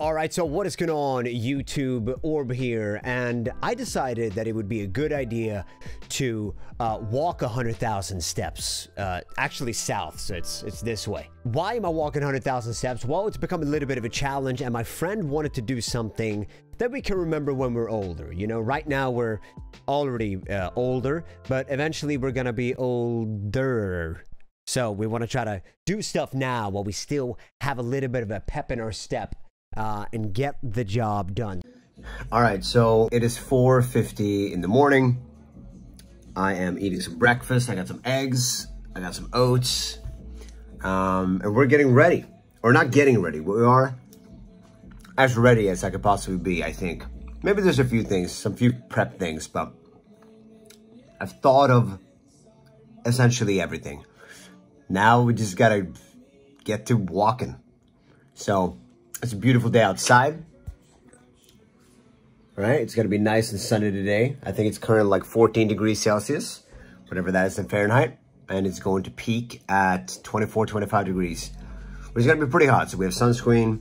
All right, so what is going on, YouTube? Orb here, and I decided that it would be a good idea to walk 100,000 steps, actually south, so it's this way. Why am I walking 100,000 steps? Well, it's become a little bit of a challenge, and my friend wanted to do something that we can remember when we're older. You know, right now we're already older, but eventually we're gonna be older. So we want to try to do stuff now while we still have a little bit of a pep in our step. And get the job done. All right, so it is 4:50 in the morning. I am eating some breakfast. I got some eggs. I got some oats. And we're getting ready. Or not getting ready. We are as ready as I could possibly be, I think. Maybe there's a few things, some few prep things, but I've thought of essentially everything. Now we just gotta get to walking. So it's a beautiful day outside, right? It's gonna be nice and sunny today. I think it's currently like 14 degrees Celsius, whatever that is in Fahrenheit. And it's going to peak at 24, 25 degrees, which is gonna be pretty hot. So we have sunscreen,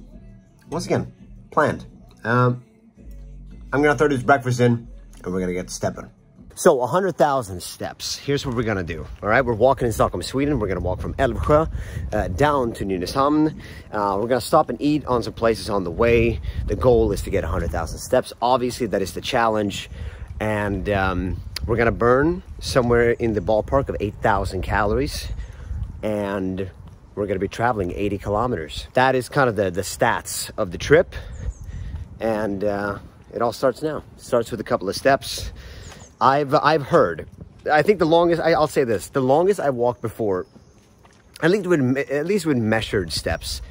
once again, planned. I'm gonna throw this breakfast in and we're gonna get stepping. So 100,000 steps, here's what we're gonna do. All right, we're walking in Stockholm, Sweden. We're gonna walk from Älvsjö down to Nynäshamn. We're gonna stop and eat on some places on the way. The goal is to get 100,000 steps. Obviously, that is the challenge. And we're gonna burn somewhere in the ballpark of 8,000 calories. And we're gonna be traveling 80 kilometers. That is kind of the stats of the trip. And it all starts now. It starts with a couple of steps. I've heard, I think the longest, I'll say this, the longest I walked before, at least with measured steps,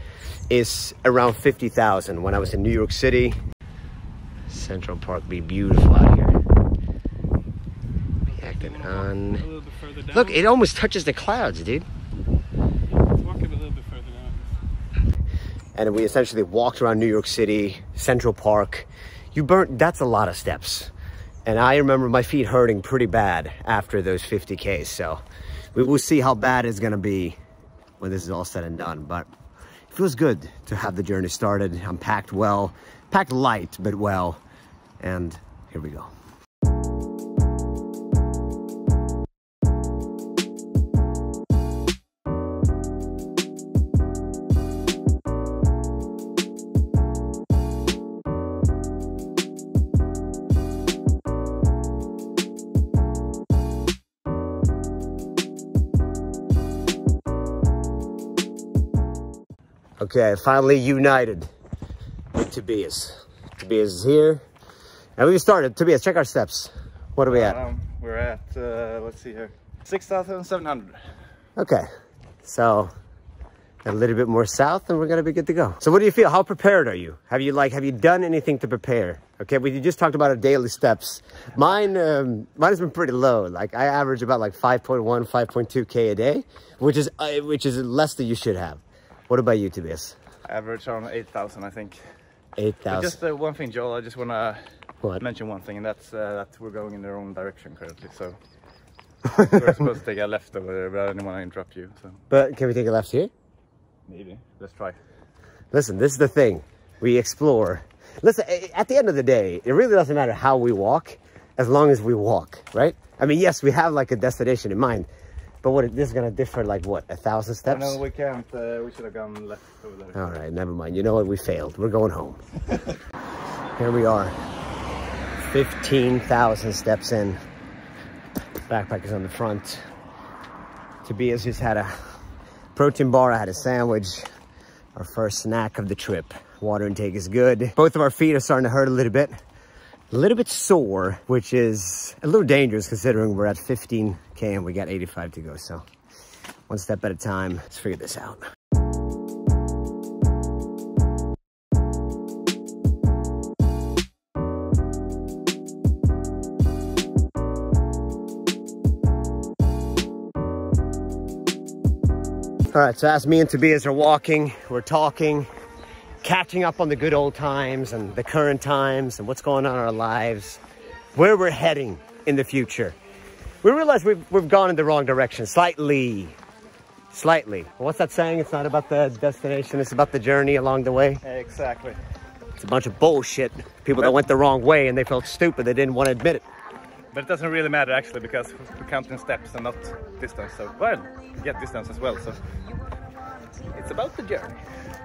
is around 50,000 when I was in New York City. Central Park be beautiful out here. Be acting on. A little bit further down. Look, it almost touches the clouds, dude. Let's walk a little bit further down. And we essentially walked around New York City, Central Park. That's a lot of steps. And I remember my feet hurting pretty bad after those 50Ks. So we will see how bad it's gonna be when this is all said and done. But it feels good to have the journey started. I'm packed well, packed light, but well. And here we go. Okay, finally united with Tobias. Tobias is here. And we started. Tobias, check our steps. What are we at? We're at, let's see here, 6,700. Okay, so a little bit more south and we're gonna be good to go. So what do you feel? How prepared are you? Have you done anything to prepare? Okay, we just talked about our daily steps. Mine has been pretty low. Like I average about like 5.1, 5.2K a day, which is less than you should have. What about you, Tobias? Average around 8,000, I think. 8,000. Just one thing, Joel, I just want to mention one thing, and that's that we're going in the wrong direction currently. So we're supposed to take a left over there, but I didn't want to interrupt you. So. But can we take a left here? Maybe. Let's try. Listen, this is the thing. We explore. Listen, at the end of the day, it really doesn't matter how we walk, as long as we walk, right? I mean, yes, we have like a destination in mind. But this is going to differ like what, 1,000 steps? No, we can't. We should have gone left over there. All right, never mind. You know what? We failed. We're going home. Here we are. 15,000 steps in. Backpack is on the front. Tobias just had a protein bar. I had a sandwich. Our first snack of the trip. Water intake is good. Both of our feet are starting to hurt a little bit. A little bit sore, which is a little dangerous considering we're at 15K and we got 85 to go. So one step at a time, let's figure this out. All right, so as me and Tobias are walking, we're talking, catching up on the good old times and the current times and what's going on in our lives, where we're heading in the future. We realize we've gone in the wrong direction, slightly. What's that saying? It's not about the destination, it's about the journey along the way. Exactly. It's a bunch of bullshit. People that went the wrong way and they felt stupid. They didn't want to admit it. But it doesn't really matter actually, because we're counting steps and not distance. So, well, we get distance as well. So it's about the journey.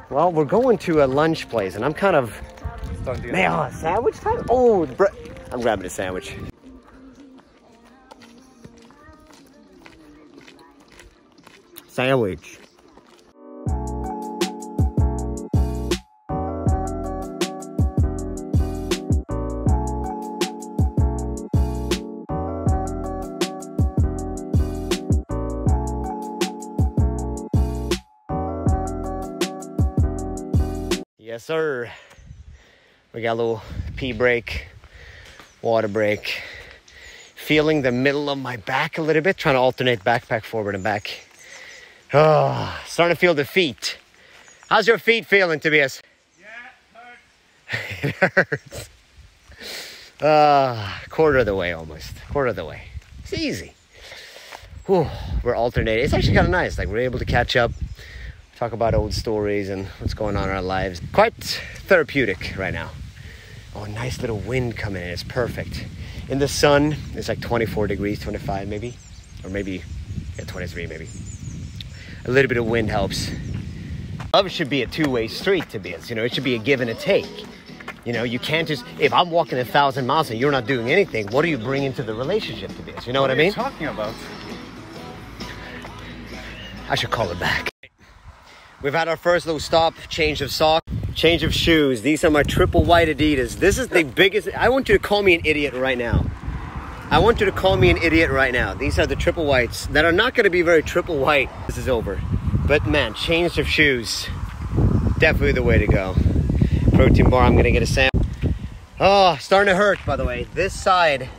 Well, we're going to a lunch place and I'm kind of... Man, sandwich time? Oh, I'm grabbing a sandwich. Sandwich. Yes, sir. We got a little pee break, water break. Feeling the middle of my back a little bit, trying to alternate backpack forward and back. Oh, starting to feel the feet. How's your feet feeling, Tobias? Yeah, it hurts. Quarter of the way almost. Quarter of the way. It's easy. Whew, we're alternating. It's actually kind of nice. Like, we're able to catch up, talk about old stories and what's going on in our lives. Quite therapeutic right now. Oh, nice little wind coming in. It's perfect. In the sun, it's like 24 degrees, 25 maybe. Or maybe, yeah, 23 maybe. A little bit of wind helps. Love should be a two-way street, Tobias. You know, it should be a give and a take. You know, you can't just, if I'm walking 1,000 miles and you're not doing anything, what do you bring into the relationship, Tobias? You know what I mean? What are you talking about? I should call it back. We've had our first little stop, change of socks, change of shoes. These are my triple white Adidas. This is the biggest, I want you to call me an idiot right now. I want you to call me an idiot right now. These are the triple whites that are not going to be very triple white. This is over. But man, change of shoes. Definitely the way to go. Protein bar, I'm going to get a sandwich. Oh, starting to hurt, by the way. This side,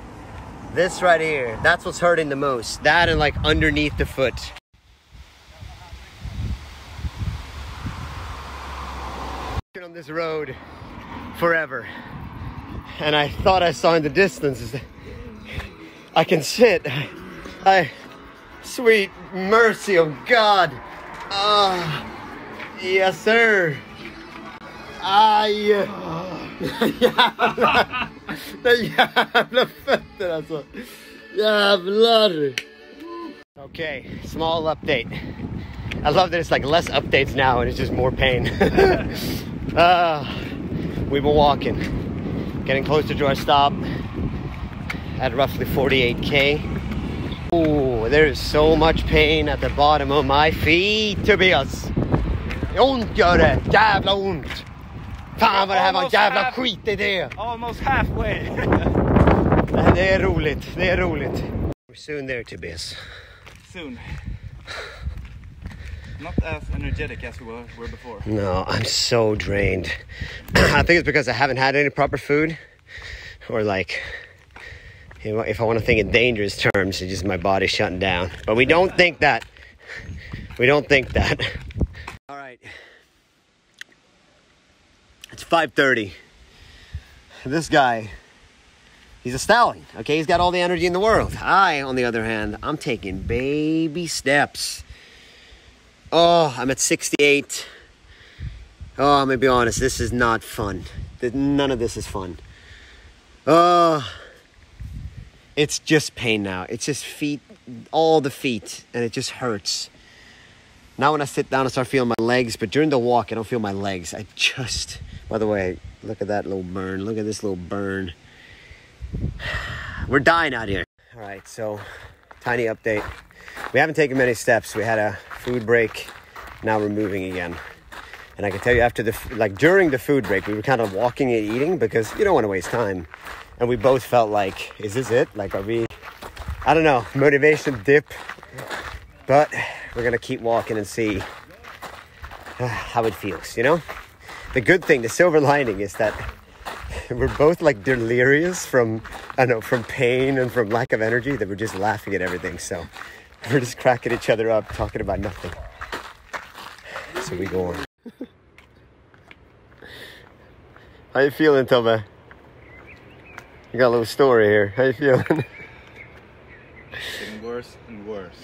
this right here, that's what's hurting the most. That and like underneath the foot. On this road forever. And I thought I saw in the distance I can sit. Sweet mercy of God. Yes, sir. Jävla fötter alltså. Jävlar. Okay, small update. I love that it's like less updates now and it's just more pain. We've been walking, getting closer to our stop at roughly 48K. Oh, there is so much pain at the bottom of my feet, Tobias. Ont gör det, jävla ont. Fan vad det här var en jävla skitidé. Almost halfway. Det är roligt, det är roligt. We're soon there, Tobias. Soon. Not as energetic as we were before. No, I'm so drained. I think it's because I haven't had any proper food. Or like, you know, if I want to think in dangerous terms, it's just my body shutting down. But we don't think that. We don't think that. All right. It's 5:30. This guy, he's a stallion, okay? He's got all the energy in the world. I, on the other hand, I'm taking baby steps. Oh, I'm at 68. Oh, I'm gonna be honest, this is not fun. None of this is fun. Oh, it's just pain now. It's just feet, all the feet, and it just hurts. Now when I sit down, I start feeling my legs, but during the walk, I don't feel my legs. I just, by the way, look at that little burn. Look at this little burn. We're dying out here. All right, so tiny update. We haven't taken many steps. We had a food break. Now we're moving again. And I can tell you after during the food break, we were kind of walking and eating because you don't want to waste time. And we both felt like, is this it? Like, are we, I don't know, motivation dip. But we're going to keep walking and see how it feels, you know? The good thing, the silver lining is that we're both like delirious from, I don't know, from pain and from lack of energy, that we're just laughing at everything. So we're just cracking each other up, talking about nothing. So we go on. How you feeling, Tove? You got a little story here. How you feeling? Getting worse and worse.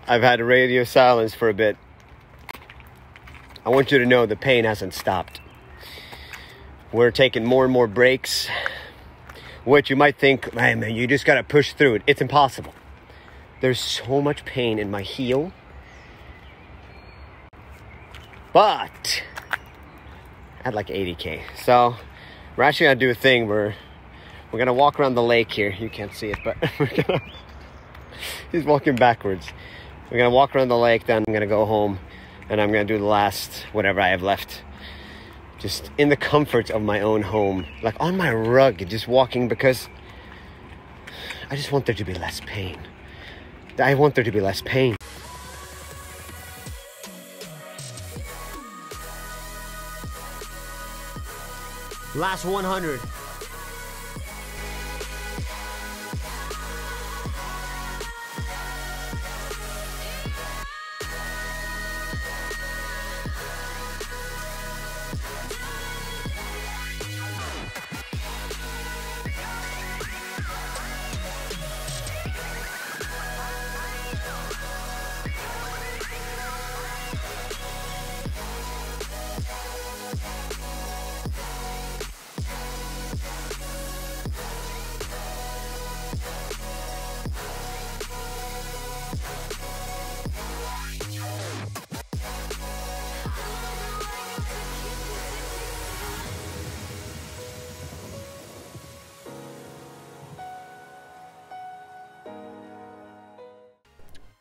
I've had radio silence for a bit. I want you to know the pain hasn't stopped. We're taking more and more breaks, which you might think, man, you just gotta push through it. It's impossible. There's so much pain in my heel. But at like 80K. So we're actually gonna do a thing where we're gonna walk around the lake here. You can't see it, but he's walking backwards. We're gonna walk around the lake, then I'm gonna go home and I'm gonna do the last whatever I have left. Just in the comfort of my own home, like on my rug, just walking, because I just want there to be less pain. I want there to be less pain. Last 100.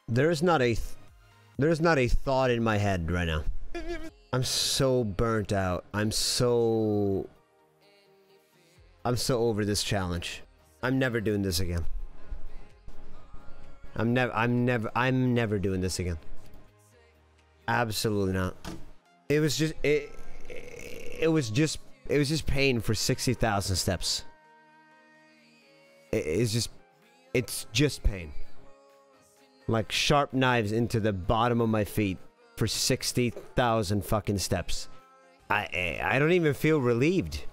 There's not a thought in my head right now. I'm so burnt out. I'm so over this challenge. I'm never doing this again. I'm never doing this again. Absolutely not. It was just pain for 60,000 steps. It's just pain. Like sharp knives into the bottom of my feet for 60,000 fucking steps. I don't even feel relieved.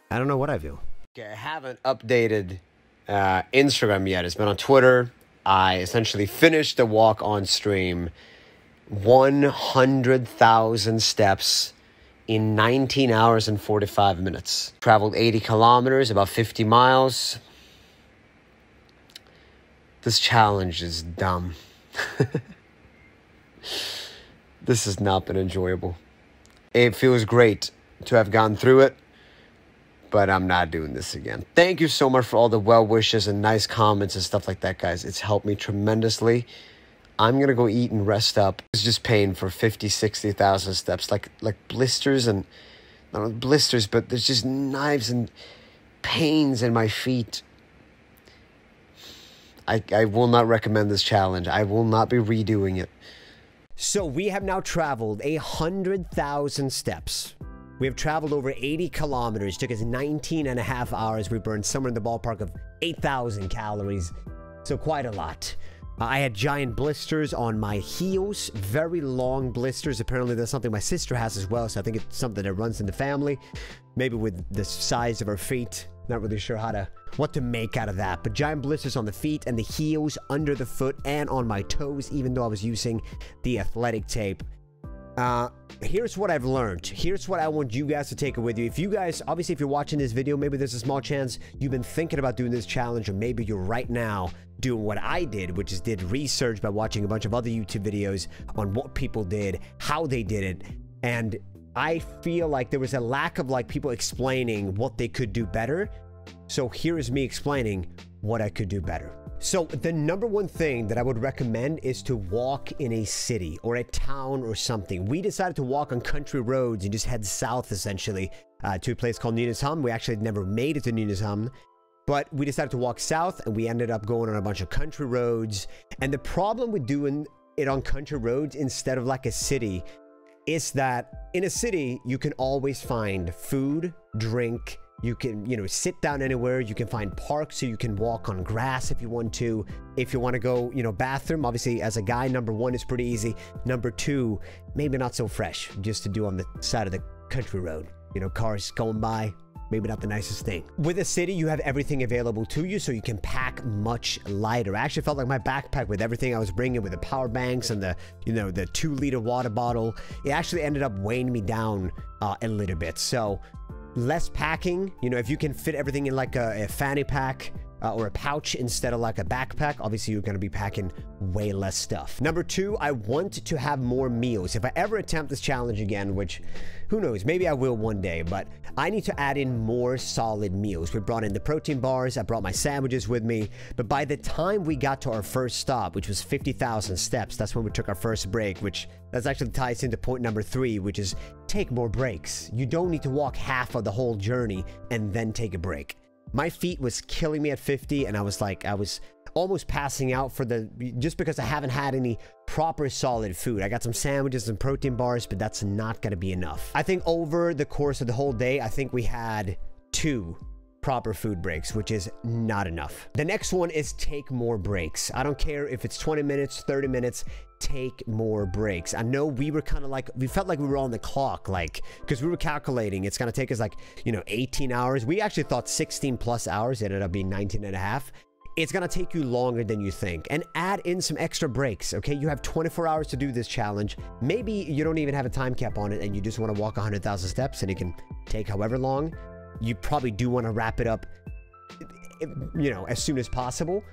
I don't know what I feel. Okay, I haven't updated Instagram yet. It's been on Twitter. I essentially finished the walk on stream. 100,000 steps in 19 hours and 45 minutes. Traveled 80 kilometers, about 50 miles. This challenge is dumb. This has not been enjoyable. It feels great to have gone through it, but I'm not doing this again. Thank you so much for all the well wishes and nice comments and stuff like that, guys. It's helped me tremendously. I'm gonna go eat and rest up. It's just pain for 50, 60,000 steps, like blisters, and not blisters, but there's just knives and pains in my feet. I will not recommend this challenge. I will not be redoing it. So we have now traveled 100,000 steps. We have traveled over 80 kilometers. Took us 19 and a half hours. We burned somewhere in the ballpark of 8,000 calories. So quite a lot. I had giant blisters on my heels. Very long blisters. Apparently that's something my sister has as well. So I think it's something that runs in the family. Maybe with the size of her feet. Not really sure what to make out of that, but giant blisters on the feet and the heels, under the foot, and on my toes, even though I was using the athletic tape. Here's what I've learned. Here's what I want you guys to take it with you. If you guys, obviously if you're watching this video, maybe there's a small chance you've been thinking about doing this challenge, or maybe you're right now doing what I did, which is did research by watching a bunch of other YouTube videos on what people did, how they did it, and I feel like there was a lack of people explaining what they could do better. So here is me explaining what I could do better. So the number one thing that I would recommend is to walk in a city or a town or something. We decided to walk on country roads and just head south essentially to a place called Nynäshamn. We actually never made it to Nynäshamn, but we decided to walk south and we ended up going on a bunch of country roads. And the problem with doing it on country roads instead of like a city is that in a city, you can always find food, drink, you can, sit down anywhere, you can find parks so you can walk on grass if you want to. If you want to go, bathroom, obviously as a guy, number one is pretty easy. Number two, maybe not so fresh, just to do on the side of the country road. Cars going by, maybe not the nicest thing. With a city, you have everything available to you, so you can pack much lighter. I actually felt like my backpack with everything I was bringing, with the power banks and the 2-liter water bottle, it actually ended up weighing me down a little bit. So less packing. You know, if you can fit everything in like a fanny pack or a pouch instead of like a backpack, obviously you're going to be packing way less stuff. Number 2, I want to have more meals. If I ever attempt this challenge again, which who knows, maybe I will one day, but I need to add in more solid meals. We brought in the protein bars, I brought my sandwiches with me, but by the time we got to our first stop, which was 50,000 steps, that's when we took our first break, which that's actually ties into point number 3, which is take more breaks. You don't need to walk half of the whole journey and then take a break. My feet was killing me at 50, and I was almost passing out just because I haven't had any proper solid food. I got some sandwiches and protein bars, but that's not going to be enough. I think over the course of the whole day, I think we had 2 proper food breaks, which is not enough. The next one is take more breaks. I don't care if it's 20 minutes, 30 minutes, take more breaks. I know we were kind of like, we felt like we were on the clock, like, because we were calculating it's going to take us like, you know, 18 hours. We actually thought 16 plus hours. It ended up being 19 and a half. It's going to take you longer than you think. And add in some extra breaks, okay? You have 24 hours to do this challenge. Maybe you don't even have a time cap on it and you just want to walk 100,000 steps and it can take however long. You probably do want to wrap it up, you know, as soon as possible,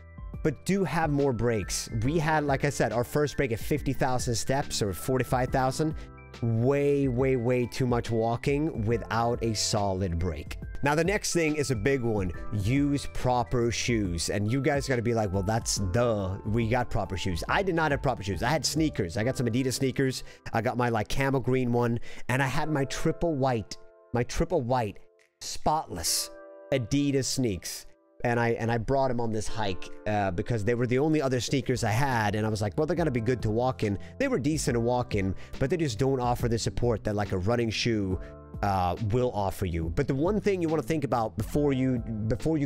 but do have more breaks. We had, like I said, our first break at 50,000 steps or 45,000. Way too much walking without a solid break. Now, the next thing is a big one. Use proper shoes. And you guys got to be like, well, that's duh. We got proper shoes. I did not have proper shoes. I had sneakers. I got some Adidas sneakers. I got my like camel green one. And I had my triple white spotless Adidas sneaks, and I brought them on this hike because they were the only other sneakers I had, and I was like, well, they're gonna be good to walk in. They were decent to walk in, but they just don't offer the support that like a running shoe will offer you. But the one thing you want to think about before you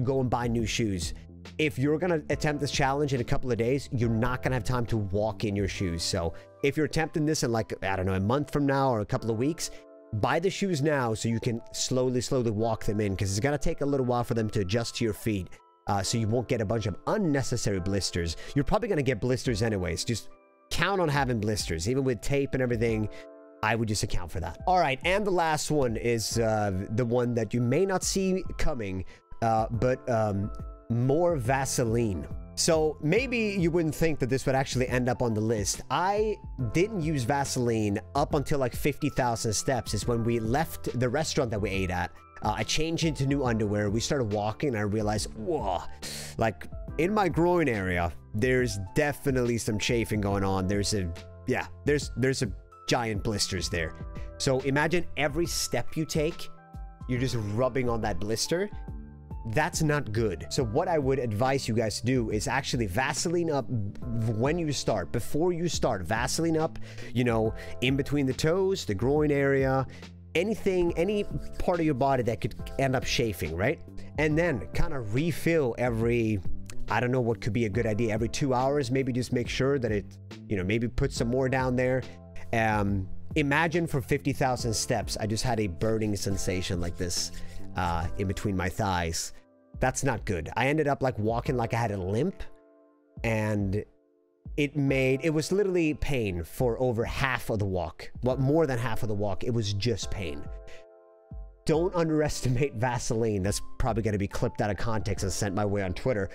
go and buy new shoes, if you're gonna attempt this challenge in a couple of days, you're not gonna have time to walk in your shoes. So if you're attempting this in like, I don't know, a month from now or a couple of weeks, buy the shoes now so you can slowly walk them in, because it's going to take a little while for them to adjust to your feet, so you won't get a bunch of unnecessary blisters. You're probably going to get blisters anyways. Just count on having blisters. Even with tape and everything, I would just account for that. All right, and the last one is the one that you may not see coming, but more Vaseline. So maybe you wouldn't think that this would actually end up on the list. I didn't use Vaseline up until like 50,000 steps. Is when we left the restaurant that we ate at. I changed into new underwear. We started walking and I realized, whoa, like in my groin area, there's definitely some chafing going on. There's a giant blisters there. So imagine every step you take, you're just rubbing on that blister. That's not good. So what I would advise you guys to do is actually Vaseline up when you start. Before you start, Vaseline up, you know, in between the toes, the groin area, anything, any part of your body that could end up chafing, right? And then kind of refill every, I don't know what could be a good idea, every 2 hours. Maybe just make sure that it, you know, maybe put some more down there. Imagine for 50,000 steps, I just had a burning sensation like this in between my thighs. That's not good. I ended up like walking like I had a limp, and it was literally pain for over half of the walk. Well, more than half of the walk, it was just pain. Don't underestimate Vaseline. That's probably going to be clipped out of context and sent my way on Twitter.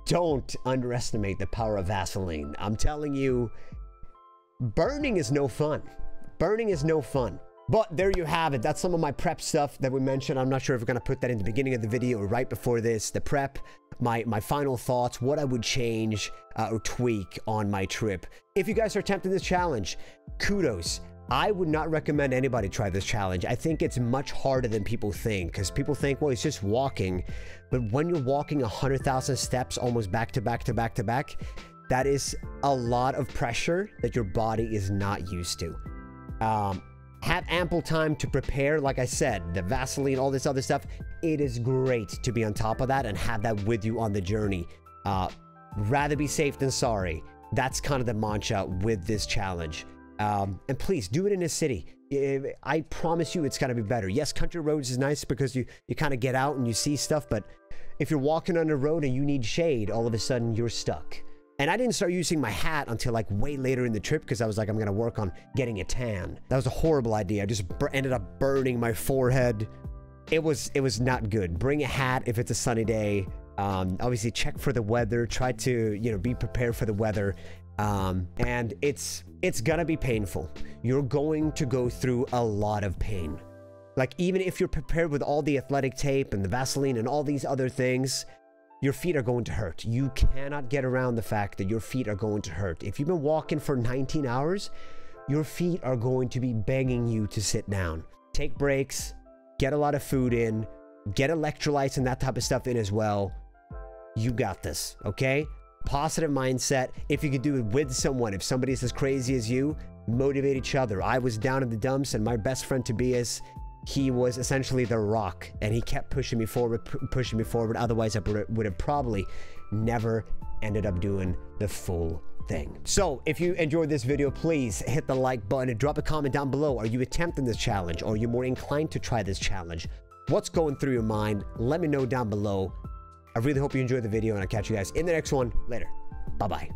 Don't underestimate the power of Vaseline. I'm telling you, burning is no fun. Burning is no fun. But there you have it. That's some of my prep stuff that we mentioned. I'm not sure if we're going to put that in the beginning of the video or right before this. The prep, my final thoughts, what I would change or tweak on my trip. If you guys are attempting this challenge, kudos. I would not recommend anybody try this challenge. I think it's much harder than people think, because people think, well, it's just walking. But when you're walking 100,000 steps almost back to back to back to back, that is a lot of pressure that your body is not used to. Have ample time to prepare. Like I said, the Vaseline, all this other stuff, it is great to be on top of that and have that with you on the journey. Rather be safe than sorry. That's kind of the mantra with this challenge. And please do it in a city. I promise you it's going to be better. Yes, country roads is nice because you kind of get out and you see stuff, but if you're walking on the road and you need shade, all of a sudden you're stuck. And I didn't start using my hat until like way later in the trip, because I was like, I'm going to work on getting a tan. That was a horrible idea. I just ended up burning my forehead. it was not good. Bring a hat if it's a sunny day. Obviously check for the weather, try to, you know, be prepared for the weather. And it's gonna be painful. You're going to go through a lot of pain. Like, even if you're prepared with all the athletic tape and the Vaseline and all these other things, your feet are going to hurt. You cannot get around the fact that your feet are going to hurt. If you've been walking for 19 hours, your feet are going to be begging you to sit down. Take breaks, get a lot of food in, get electrolytes and that type of stuff in as well. You got this, okay? Positive mindset. If you can do it with someone, if somebody's as crazy as you, motivate each other. I was down in the dumps, and my best friend Tobias, he was essentially the rock, and he kept pushing me forward. Otherwise, I would have probably never ended up doing the full thing. So if you enjoyed this video, please hit the like button and drop a comment down below. Are you attempting this challenge, or are you more inclined to try this challenge? What's going through your mind? Let me know down below. I really hope you enjoyed the video, and I'll catch you guys in the next one later. Bye-bye.